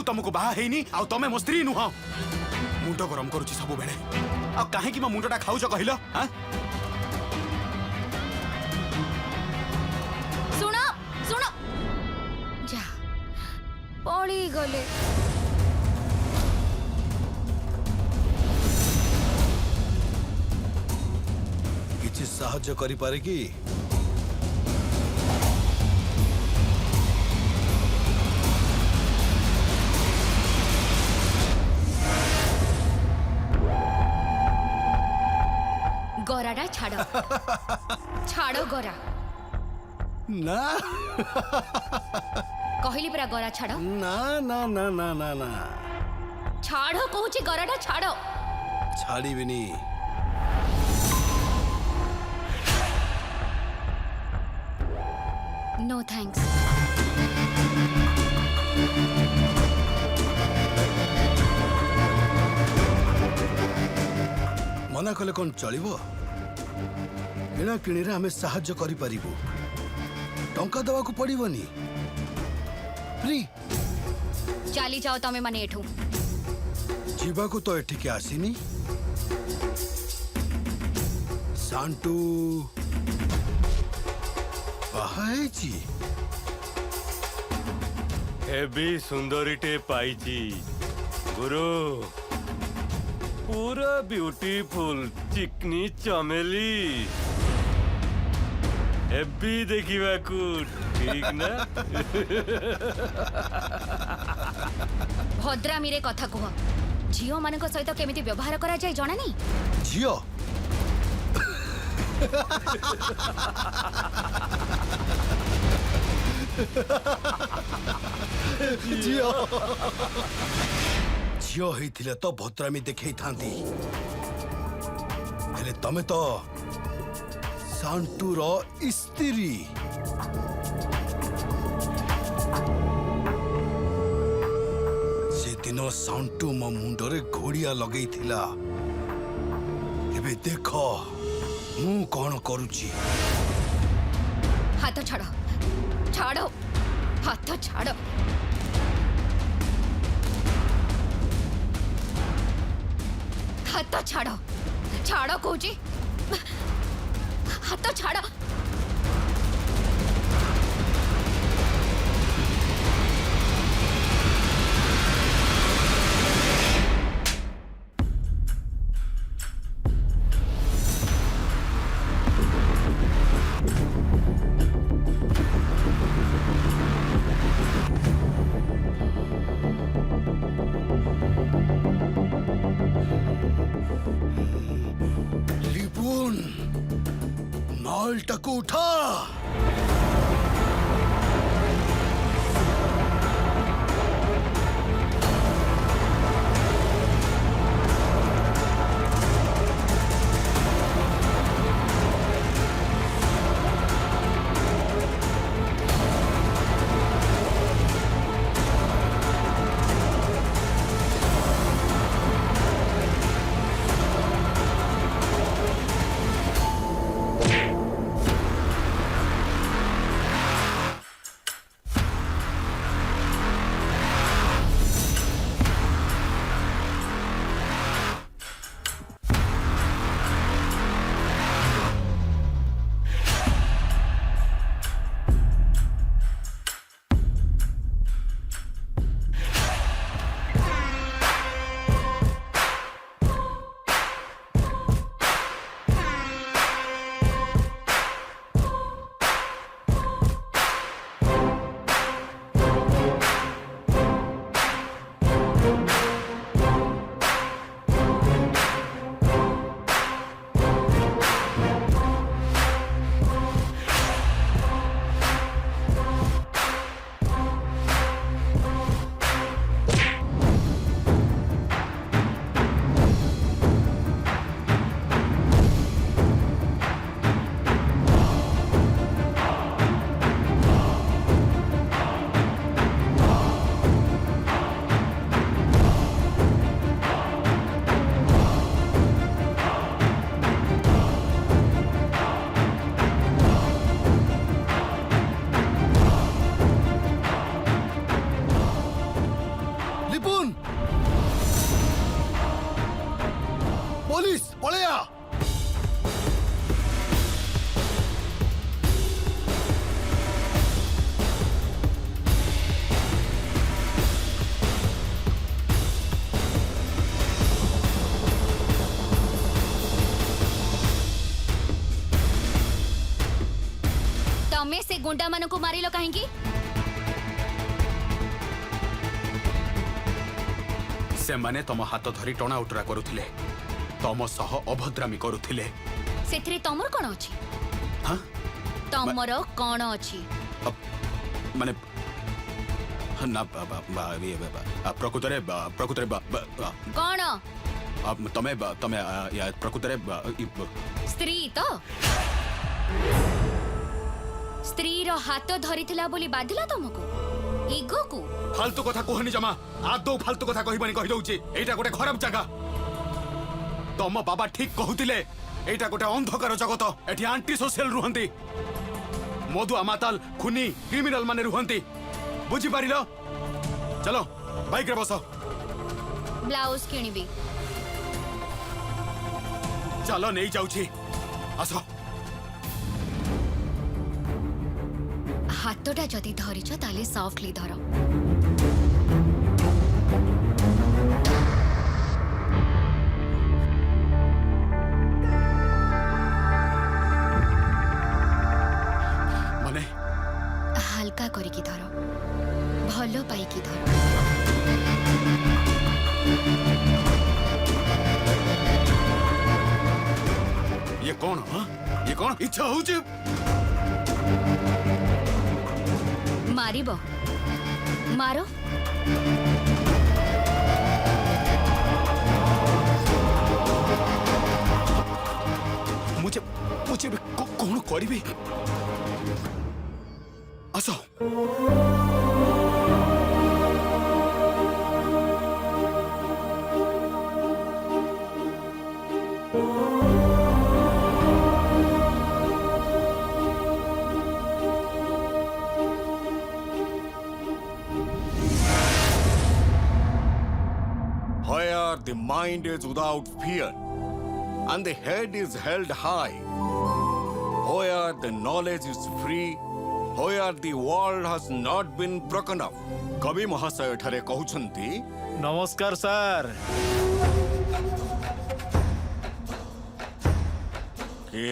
तुमको बाहा हेनी आ तमे मो स्त्री नुह मुंड गरम करूची सब बेले आ काहे कि मो मुंडटा खाउछ कहिलो हां सुनो सुनो जा पड़ी गले किछि साहाय्य करि पारे कि गराडा छाड़ो छाड़ो गरा ना कहली परा गरा छाड़ो ना ना ना ना ना ना छाड़ो कहूची गराडा छाड़ो छाड़ी बिनी नो थैंक्स मना कले कौन चलिबो किणा किणी रे हमें साहाय्य करि परिबो टंका दवा को पड़िबनी फ्री चली जाओ तमे माने एठू जीवा को तो एठी के आसीनी सांटू बाहायची एबी सुंदरीटे पाइची गुरु पूरा ब्यूटीफुल चिकनी चमेली एबी देखिबा को ठीक ना भद्रामी रे कथा कह झियो मानक सहित केमिति व्यवहार करा जाय जणा नहीं जियो जियो झियो होइथिले तो भद्रामी देखै थांती हेले तमे तो सांटूर स्त्री से दिन सांटू मो मुंडरे घोड़िया लगई थिला एबे देखो मु कौन करूची हाथ छाड़ो छाड़ो हाथ छाड़ो हाथ छाड़ो छाड़ो कहूची हाथ छाड़ो लिपुन नाल टक उठा तमे से गुंडा मानन को मारिलो काहेकी से माने तम हाथ धरी टणा उटरा करुथिले तम सह अभद्रामी करुथिले सेथरे तमर कोन अछि हां तमर कोन अछि माने ना प्रकृतरे प्रकृतरे कोन तमे तमे या प्रकृतरे स्त्री तो स्त्री रो हाथ धरिथिला बोली बाधिला तुमको इगो को फालतू कथा कहनी जमा आदौ फालतू कथा कहबनी कहि दउची एटा गोटे खराब जगह तम बाबा ठीक कहूतिले एटा गोटे अंधकार जगत एठी आंटी सोशल रुहंती मधुआ माताल खुनी क्रिमिनल माने रुहंती बुझी पारिलो चलो बाइक रे बसो ब्लाउज किनिबी चलो नहीं जाउची आसो हाथटा जदि धरिछ ताले सॉफ्टली धर माने हल्का करिकी धर भलो पाइकी धर ये कौन हां ये कौन इच्छा होची मारिबो मारो मुझे मुझे कौन करिबी आसो Where the mind is without fear and the head is held high, where the knowledge is free, where the world has not been broken up. कवि महाशय ठरे कहउछंती नमस्कार सर के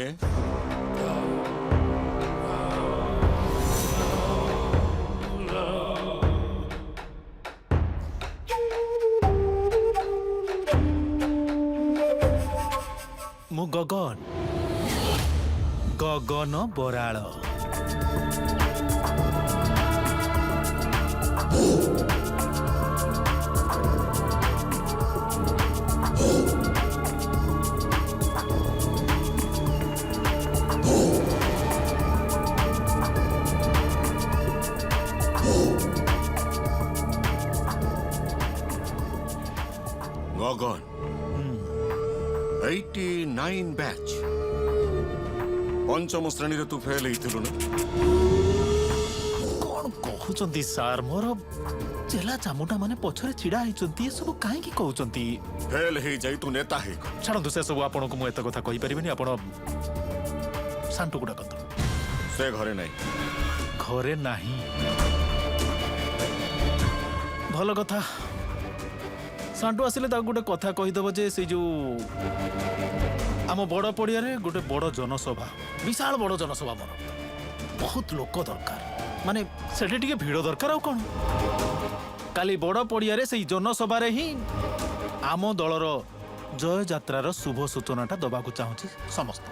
मु गगन गगन बराळ गगन 89 बैच पंचम श्रेणी रे तू फेल हेइथिलु ना कौन कहउचंती सर मोर चेला चामुटा माने पछरे छिडा हिचंती ए सब काहे की कहउचंती फेल हे जाई तू नेता हे छाड़ू से सब आपन को मु एत कथा कहि परिबेनी आपन सांटू गुडा कत से घरे नहीं घरे नाही भल कथा सांटू आसिले ता गोटे कथा कहिदब जे से जो आम बड़ पड़िया रे गोटे बड़ जनसभा विशाल बड़ जनसभा मोर बहुत लोक दरकार माने सेठी टिके भीड़ दरकार आ कोन काली बड़ पड़िया रे से जनसभा रे ही आम दलर जय यात्रार शुभ सूचनाटा दबाकू चाहूची समस्त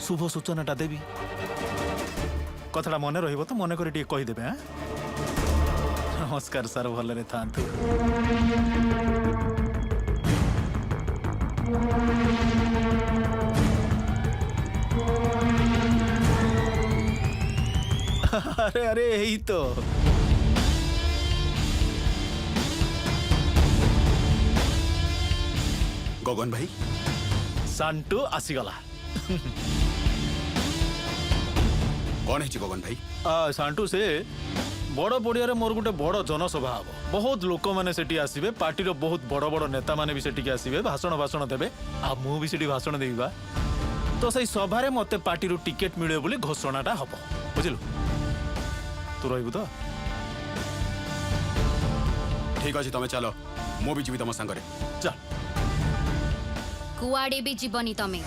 शुभ सूचनाटा देवी कथाटा मने रहिबो तो मने करी टिके कहि देबे हां नमस्कार सर भलरे थांतु अरे अरे यही तो गगन भाई सांटू आसीगला कौन है गगन भाई सांटू से बड़ पड़िया मोर गोटे बड़ जनसभा हम बहुत लोक मैंने सेठी आसबे पार्टी बहुत बड़ बड़ नेता मैंने भी सेठी आसबे भाषण भाषण देबे आ मु भी सेठी भाषण देबा तो सही सभा रे मते पार्टी टिकेट मिले बोली घोषणाटा हबो बुझिलु तू रहबु तो ठीक अछि तमे चलो मो भी जीवी तम संगरे चल कुआडे भी जीवनी तमे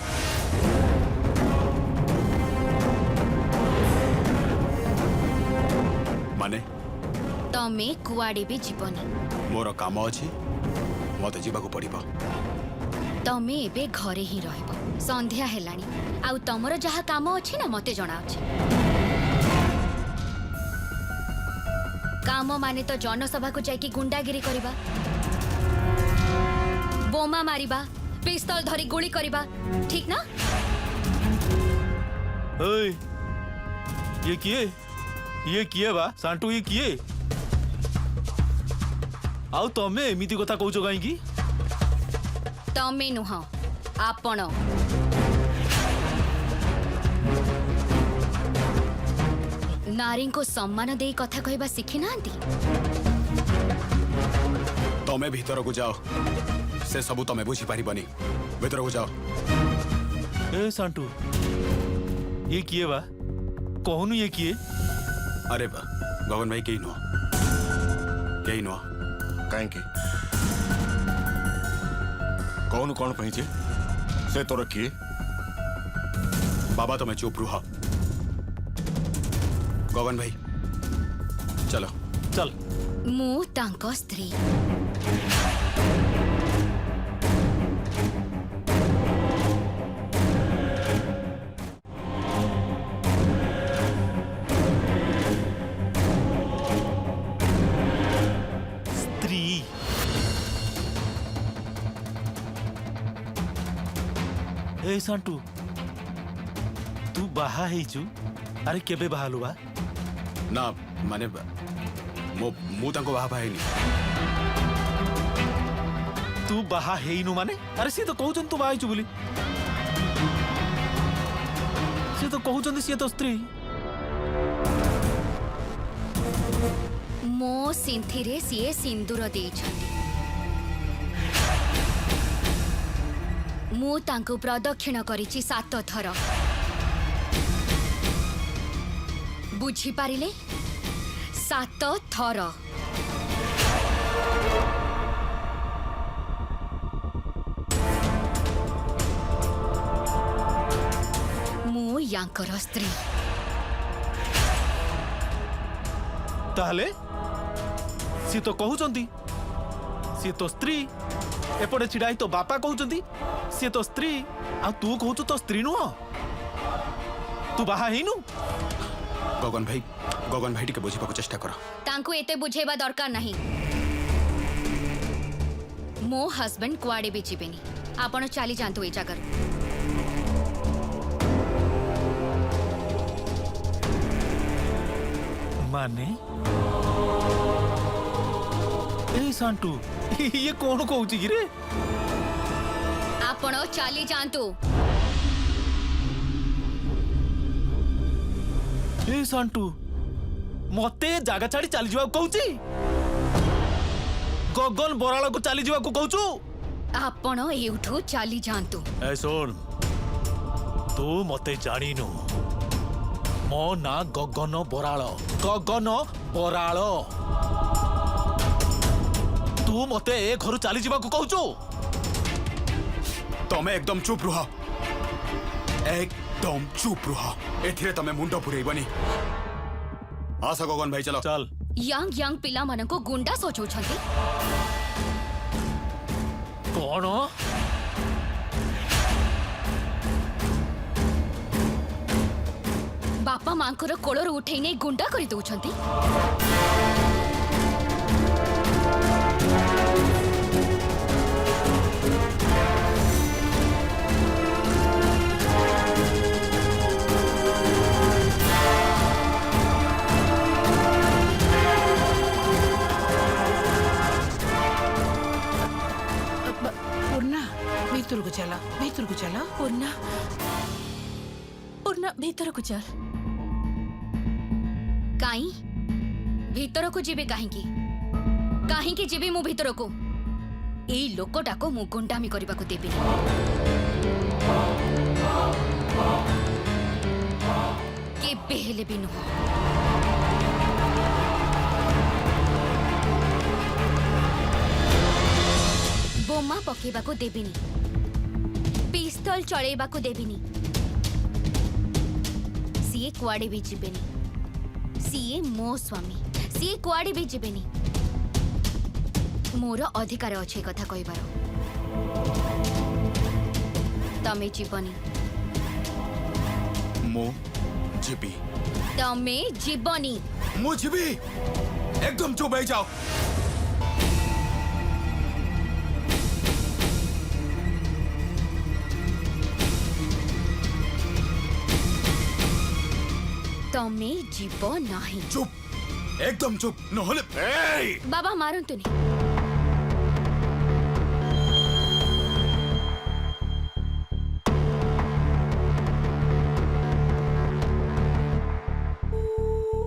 तमे कुआडे भी जीवनी मोर काम अछि मते जीवाकू पड़िबो तमे एबे घरे ही रहबो संध्या हेलानी आउ तमरो जहा काम अछि ना मते जणा अछि काम माने तो जनसभा को जाइकी गुंडागिरी करिबा बोमा मारिबा पिस्तल धरी गोली करिबा ठीक ना ओए ये किए बा सांटू ये किए आउ तमे एमिति कथा कहउछ काईकी तमे नुह आपण नारी को सम्मान दे कथा कहबा सिखि नांती तमे भीतर को जाओ से सबू तमे बुझी पारिबनी भीतर को जाओ ए सांटू ये किए बा कहनु ये किए अरे बा गगन भाई कहीं नुह कहीं कौन कौन पहुंचे से तोर किए बाबा तुम्हें चुप रुहा गगन भाई चलो चल मु तांको स्त्री स्त्री ए सांटू तू बाहा हेइछु अरे केबे बाहालु बा ना माने मु तांको बाहा भाईनी तू बाहा हेइनु माने अरे सी तो कहउछन तू बाहाइछु बोली सी तो कहउछन सी तो स्त्री मो सिंथिरे सीए सिंदूर देइछन्ती मु तांको प्रदक्षिण करिछि 7 थर बुझी पारिले 7 थर मु यांकर स्त्री ताहले सी तो कहउछंती सी तो स्त्री एपटे छिड़ाई तो बापा कहउछंती सी तो स्त्री आ तू कहउछु तो स्त्री नुह तू बाहा हेइनु गगन भाई टिके बुझिबाकू चेष्टा कर तांको एते बुझेबा दरकार नहीं मो हस्बैंड कुआडे भी जीवेनी आपण चली जातु ए जगर माने ए सांटू ये कौन कहउछि कि रे आपण चली जातु ए सांटू मते जागा छाड़ी चली जावा कहउछि गगन बराला को चली जावा को कहउछु आपण एउठू चली जातु ए सुन तू मते जानिनु मो ना गगन बराल तू मते ए घर चली जावा को कहउछु तमे एकदम चुप रुहा एकदम चुप रुहा एथिरे तमे मुंडो पुरेइबनी आसा गगन भाई चलो चल यंग पिला मन को गुंडा सोचुछंती कौन बापा मांकर कोलर उठै नै गुंडा करि दउछंती भीतर को चला पूर्णा भीतर को चल काई भीतर को जीवे काहे की जीवे मु भीतर को एई लोकटा को मु गुंडामी करबा को देबी के बेहले भी नुह बोमा पकेबा को देबिनी पिस्तल चलेबा को देबिनी सीए कुआडे भी जीवेनी सीए मो स्वामी ସିଏ କୁଆଡେ ବି ଯିବେନି। ମୋର ଅଧିକାର ଅଛି ଏ କଥା କହିବାର। ତମେ ଯିବନି। ମୁଁ ଯିବି। ତମେ ଯିବନି। ମୁଁ ଯିବି। एकदम चुप हो जाओ। ତମେ ଯିବ ନାହିଁ। चुप एकदम चुप नहले ए ବାବା ମାରନ୍ତୁନି।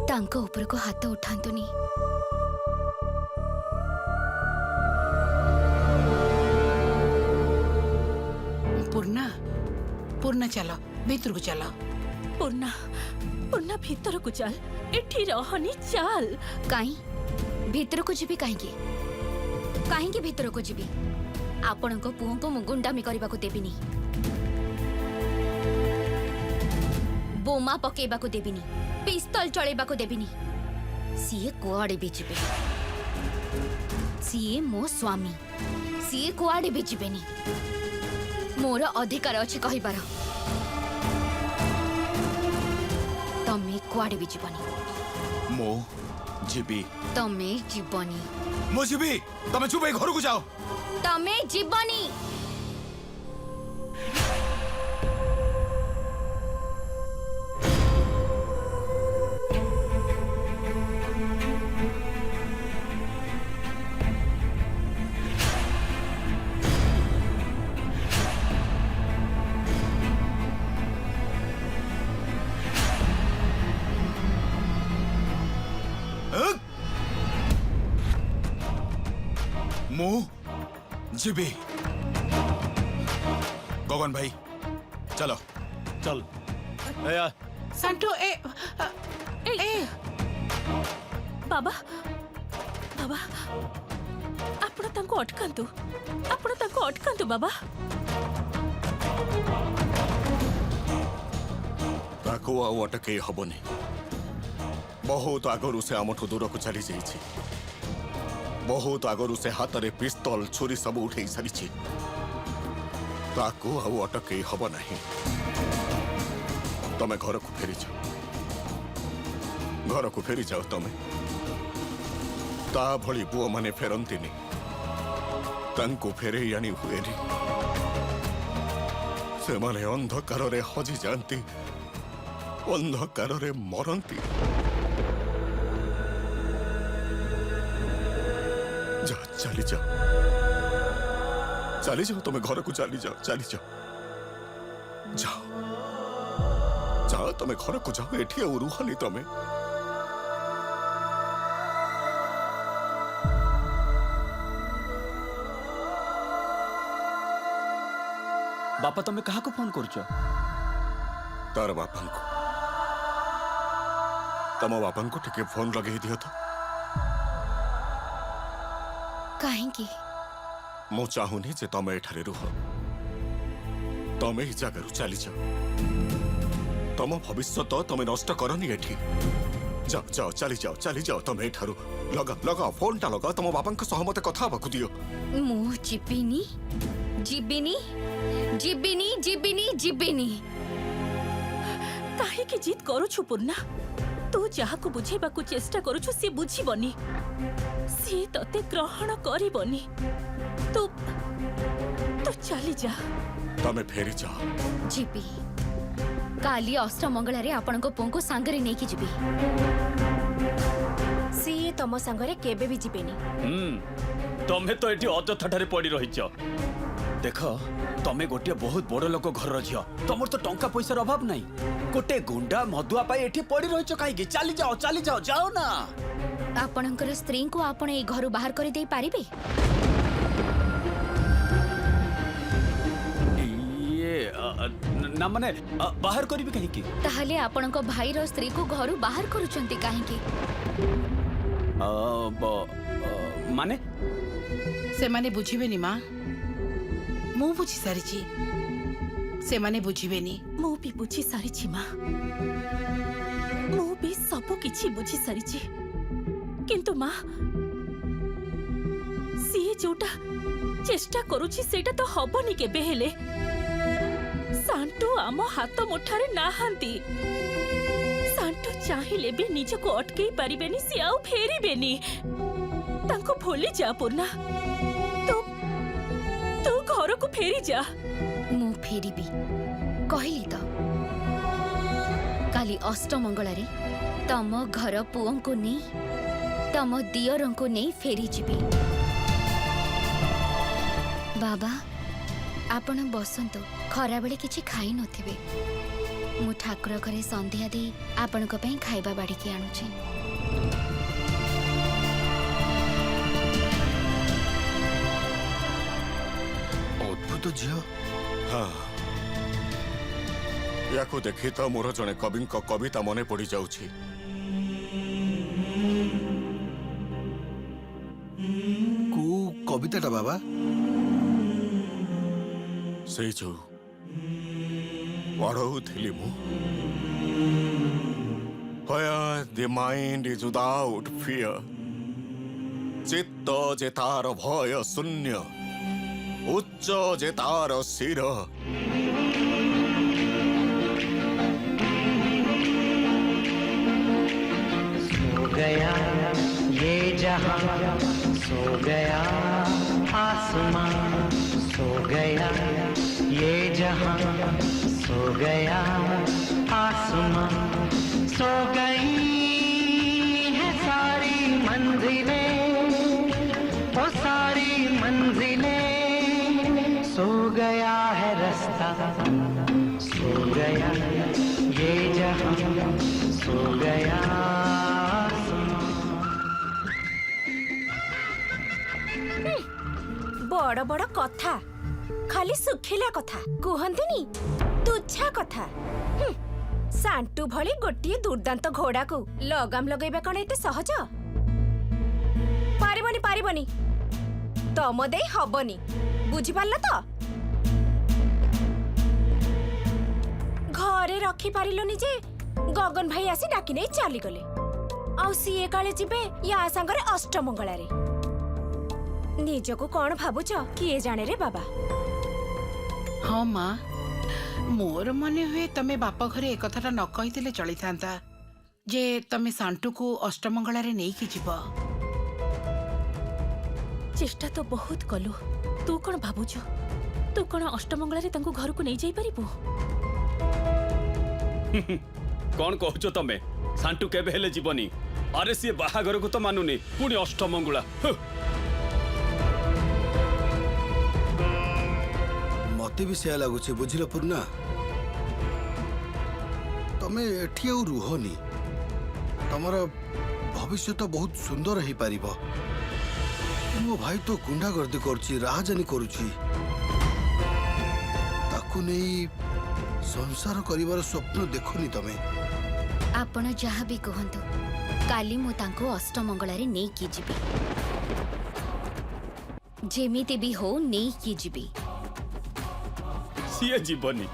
ତାଙ୍କ ଉପରକୁ ହାତ ଉଠାନ୍ତୁନି। ପୂର୍ଣ୍ଣା ପୂର୍ଣ୍ଣା ଚାଲ ଭିତରକୁ ଚାଲ। ପୂର୍ଣ୍ଣା ପୂର୍ଣ୍ଣା ଭିତରକୁ ଚାଲ, ଏଠି ରହନି, ଚାଲ। କାହିଁ ଭିତରକୁ ଯିବି? କାହିଁକି କାହିଁକି ଭିତରକୁ ଯିବି? ଆପଣଙ୍କ ପୁଅଙ୍କୁ ମୁଁ ଗୁଣ୍ଡାମି କରିବାକୁ ଦେବିନି, ବୋମା ପକେଇବାକୁ ଦେବିନି, ପିସ୍ତଲ ଚଳେଇବାକୁ ଦେବିନି। ସିଏ କୁଆଡେ ବି ଯିବେ। ସିଏ ମୋ ସ୍ୱାମୀ, ସିଏ କୁଆଡେ ବି ଯିବେନି। ମୋର ଅଧିକାର ଅଛି କହିବାର। ତମେ କୁଆଡେ ବି ଯିବନି। ମୁଁ ଯିବି। ତମେ ଯିବନି। ମୁଁ ଯିବି। ତମେ ଚୁପ ହେଇ ଘରକୁ ଯାଅ। ତମେ ଯିବନି। ମୁଁ ଯିବି। गगन भाई चलो। चल ए आ, ସାଣ୍ଟୁ ଏ ଏ ବାବା ବାବା ଆପଣ ତାଙ୍କୁ ଅଟକାନ୍ତୁ, ଆପଣ ତାଙ୍କୁ ଅଟକାନ୍ତୁ ବାବା। ତାକୁ ଆଉ ଅଟକେଇ ହବନି। ବହୁତ ଆଗରୁ ସେ ଆମଠୁ ଦୂରକୁ ଚାଲି ଯାଇଛି। ବହୁତ ଆଗରୁ ସେ ହାତରେ ପିସ୍ତଲ ଛୁରୀ ସବୁ ଉଠେଇ ସାରିଛି। ତାକୁ ଆଉ ଅଟକେଇ ହବ ନାହିଁ। ତମେ ଘରକୁ ଫେରିଯାଅ, ଘରକୁ ଫେରିଯାଅ। ତମେ ତା ଭଳି ପୁଅମାନେ ଫେରନ୍ତିନି, ତାଙ୍କୁ ଫେରେଇ ଆଣି ହୁଏନି। ସେମାନେ ଅନ୍ଧକାରରେ ହଜିଯାଆନ୍ତି, ଅନ୍ଧକାରରେ ମରନ୍ତି। चली जाओ, चली जाओ, तुम्हें घर को चली जाओ, चली जाओ, जाओ जाओ, तुम्हें घर को जाओ। एठी और रुहनी तुम्हें। बापा तमे कहा को फोन करूଛ? तार बापा को। तम बापा को टिके फोन लगे दियो तो। काहेंकी? मु चाहूनी जे तमे एठारे रुह। तमे ही जगह चली जाओ। तम भविष्य तो तमे नष्ट करनी एठी। जाओ जाओ, चली जाओ, चली जाओ। तमे एठारू लगा लगा फोन टा लगा। तम बापा को सहमत कथा बाकु दियो। मु जिबिनी जिबिनी जिबिनी जिबिनी जिबिनी। काहेकि जिद करूछु पूर्णा? तू जाहाको बुझेबाकू चेष्टा करूछु से बुझिबनी, से तते ग्रहण करिबनी। तू तू चली जा। तमे फेरी जाओ। जिबी। काली अष्ट मंगलारे आपनको पोंको सांगरे नेकी जिबी। सीए तम सांगरे केबे भी जिबेनी। तमे तो एठी अजथा ठारे पड़ी रहिछ। देख तमे गोटे बहुत बड़ लोक घर झियो, तमर तो टंका पैसार अभाव नहीं। गोटे गुंडा मधुआ पाई एठी पड़ी रहिछ काईकी? चली जाओ, चली जाओ, जाओ ना। आपणकर स्त्री को आपण ए घर बाहर कर दे पारिबे? ये ना माने बाहर करिबे काईकी? ताहले आपणको भाईर स्त्री को घर बाहर करूचंती काहेकी? माने ସେମାନେ ବୁଝିବେନି ମା। ମୁଁ ବୁଝି ସାରିଛି, ସେମାନେ ବୁଝିବେନି। ମୁଁ ବି ବୁଝି ସାରିଛି ମା। ମୁଁ ବି ସବୁ କିଛି ବୁଝି ସାରିଛି। କିନ୍ତୁ ମା ସିଏ ଯୋଉଟା ଚେଷ୍ଟା କରୁଛି ସେଇଟା ତ ହବନି କେବେ ହେଲେ। ସାଣ୍ଟୁ ଆମ ହାତ ମୁଠାରେ ନାହାନ୍ତି। ସାଣ୍ଟୁ ଚାହିଁଲେ ବି ନିଜକୁ ଅଟକେଇ ପାରିବେନି, ସିଏ ଆଉ ଫେରିବେନି। ତାଙ୍କୁ ଭୁଲି ଯା ପୂର୍ଣ୍ଣା, ତୁ ଘରକୁ ଫେରି ଯା। ମୁଁ ଫେରିବି କହିଲି ତ। କାଲି ଅଷ୍ଟମଙ୍ଗଳାରେ ତମ ଘର ପୁଅଙ୍କୁ ନେଇ ତମ ଦିଅରଙ୍କୁ ନେଇ ଫେରିଯିବି। ବାବା ଆପଣ ବସନ୍ତୁ, ଖରାବେଳେ କିଛି ଖାଇ ନଥିବେ। ମୁଁ ଠାକୁର ଘରେ ସନ୍ଧ୍ୟା ଦେଇ ଆପଣଙ୍କ ପାଇଁ ଖାଇବା ବାଢ଼ିକି ଆଣୁଛି। ଅଦ୍ଭୁତ ଝିଅ। ହଁ, ୟାକୁ ଦେଖି ତ ମୋର ଜଣେ କବିଙ୍କ କବିତା ମନେ ପଡି ଯାଉଛି। କୋଉ କବିତାଟା ବାବା? ସେଇ ଯୋଉ ପଢଉଥିଲି ମୁଁ। Where the mind is without fear, ଚିତ୍ତ ଯେ ତାର ଭୟ ଶୂନ୍ୟ, ଉଚ୍ଚ ଯେ ତାର ଶିର। सो गया ये जहां, सो गया आसमां, सो गया ये जहां, सो गया आसमां, सो गई है सारी मंजिलें, वो सारी मंजिलें, सो गया है रास्ता, सो गया ये जहां, सो गया ବଡ ବଡ କଥା, ଖାଲି ଶୁଖିଲା କଥା କୁହନ୍ତିନି, ତୁଚ୍ଛା କଥା। ସାଣ୍ଟୁ ଭଳି ଗୋଟିଏ ଦୁର୍ଦାନ୍ତ ଘୋଡାକୁ ଲଗାମ ଲଗେଇବା କଣ ଏତେ ସହଜ? ପାରିବନି ପାରିବନି, ତମ ଦେଇ ହବନି, ବୁଝିପାରିଲ ତ? ଘରେ ରଖିପାରିଲନି ଯେ ଗଗନ ଭାଇ ଆସି ଡାକି ନେଇ ଚାଲିଗଲେ। ଆଉ ସିଏ କାଳେ ଯିବେ ୟା ସାଙ୍ଗରେ ଅଷ୍ଟମଙ୍ଗଳାରେ। ନିଜକୁ କଣ ଭାବୁଛ କିଏ ଜାଣେ ରେ ବାବା। ହଁ ମା, ମୋର ମନେ ହୁଏ ତମେ ବାପ ଘରେ ଏକଥାଟା ନ କହିଥିଲେ ଚଳିଥାନ୍ତା ଯେ ତମେ ସାଣ୍ଟୁକୁ ଅଷ୍ଟମଙ୍ଗଳାରେ ନେଇକି ଯିବ। ଚେଷ୍ଟା ତ ବହୁତ କଲୁ, ତୁ କଣ ଭାବୁଛୁ ତୁ କଣ ଅଷ୍ଟମଙ୍ଗଳାରେ ତାଙ୍କୁ ଘରକୁ ନେଇ ଯାଇପାରିବୁ? କଣ କହୁଛ ତମେ? ସାଣ୍ଟୁ କେବେ ହେଲେ ଯିବନି। ଆରେ ସିଏ ବାହାଘରକୁ ତ ମାନୁନି, ପୁଣି ଅଷ୍ଟମଙ୍ଗୁଳା। ମତେ ବି ସେୟା ଲାଗୁଛି, ବୁଝିଲ ପୂର୍ଣ୍ଣା। ତମେ ଏଠି ଆଉ ରୁହନି, ତମର ଭବିଷ୍ୟତ ବହୁତ ସୁନ୍ଦର ହେଇପାରିବ। ମୋ ଭାଇ ତ ଗୁଣ୍ଡାଗର୍ଦ୍ଦି କରୁଛି, ରାହାଜାନି କରୁଛି। ତାକୁ ନେଇ ସଂସାର କରିବାର ସ୍ୱପ୍ନ ଦେଖୁନି ତମେ। ଆପଣ ଯାହା ବି କୁହନ୍ତୁ, କାଲି ମୁଁ ତାଙ୍କୁ ଅଷ୍ଟମଙ୍ଗଳାରେ ନେଇକି ଯିବି। ଯେମିତି ବି ହଉ ନେଇକି ଯିବି। ସିଏ ଯିବନି।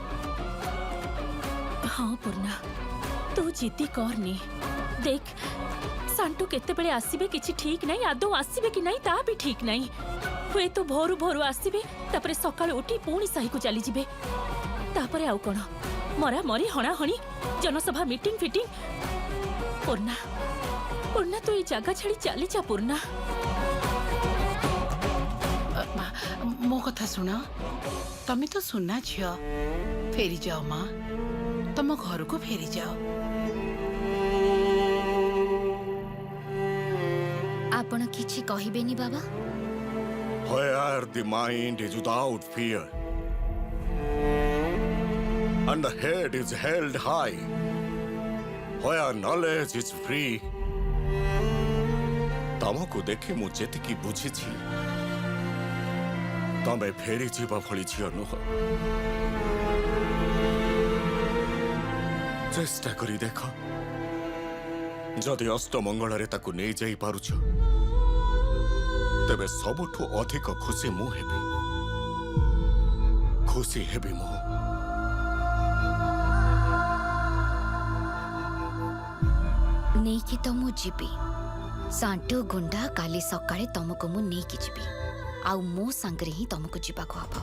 ହଁ ପୂର୍ଣ୍ଣା, ତୁ ଜିଦି କରନି। ଦେଖ ସାଣ୍ଟୁ କେତେବେଳେ ଆସିବେ କିଛି ଠିକ୍ ନାହିଁ, ଆଦୌ ଆସିବେ କି ନାହିଁ ତା ବି ଠିକ୍ ନାହିଁ। ହୁଏତ ଭୋରୁ ଭୋରୁ ଆସିବେ, ତାପରେ ସକାଳୁ ଉଠି ପୁଣି ସାହିକୁ ଚାଲିଯିବେ। ତାପରେ ଆଉ କଣ, ମରାମରି ହଣାହଣି, ଜନସଭା ମିଟିଂ ଫିଟିଂ। ପୂର୍ଣ୍ଣା ପୂର୍ଣ୍ଣା ତୁ ଏଇ ଜାଗା ଛାଡ଼ି ଚାଲିଯା ପୂର୍ଣ୍ଣା। ମୋ କଥା ଶୁଣ, ତମେ ତ ସୁନା ଝିଅ, ଫେରିଯାଅ ମା, ତମ ଘରକୁ ଫେରିଯାଅ। ଆପଣ କିଛି କହିବେନି ବାବା? Where the mind is without fear, and the head is held high, where knowledge is free. ତମକୁ ଦେଖି ମୁଁ ଯେତିକି ବୁଝିଛି, ତମେ ଫେରି ଯିବା ଭଳି ଝିଅ ନୁହଁ। ଚେଷ୍ଟା କରି ଦେଖ, ଯଦି ଅଷ୍ଟମଙ୍ଗଳରେ ତାକୁ ନେଇଯାଇ ପାରୁଛ, ତେବେ ସବୁଠୁ ଅଧିକ ଖୁସି ମୁଁ ହେବି। ଖୁସି ହେବି ମୁଁ। ନେଇକି ତ ମୁଁ ଯିବି, सांटू गुंडा काली सकाळे तुमको मु नेकी जिबी आउ मो सांगरे ही तुमको जिबाको हबो।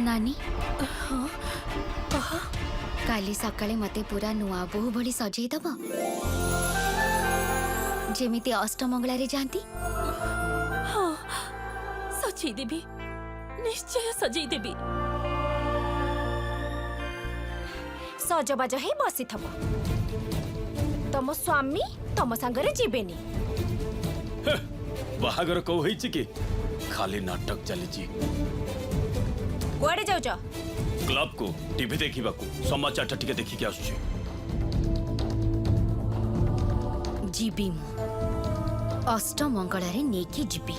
नानी काली सकाळे मते पूरा नुआ बोहू भली सजेई दब जेमिति अष्टमंगला रे जांती। हाँ सजई देबी, निश्चय सजई देबी। सजबाज हे बसी थब तम स्वामी तम संगरे जीवेनी। बाहागर कौ होईची कि खाली नाटक चलीची। कुआडे जाउछ? क्लब को टीवी देखिबाकू समाचार टिके देखिके आसुची। जीबी मु अष्टमंगला रे नेकी जीबी।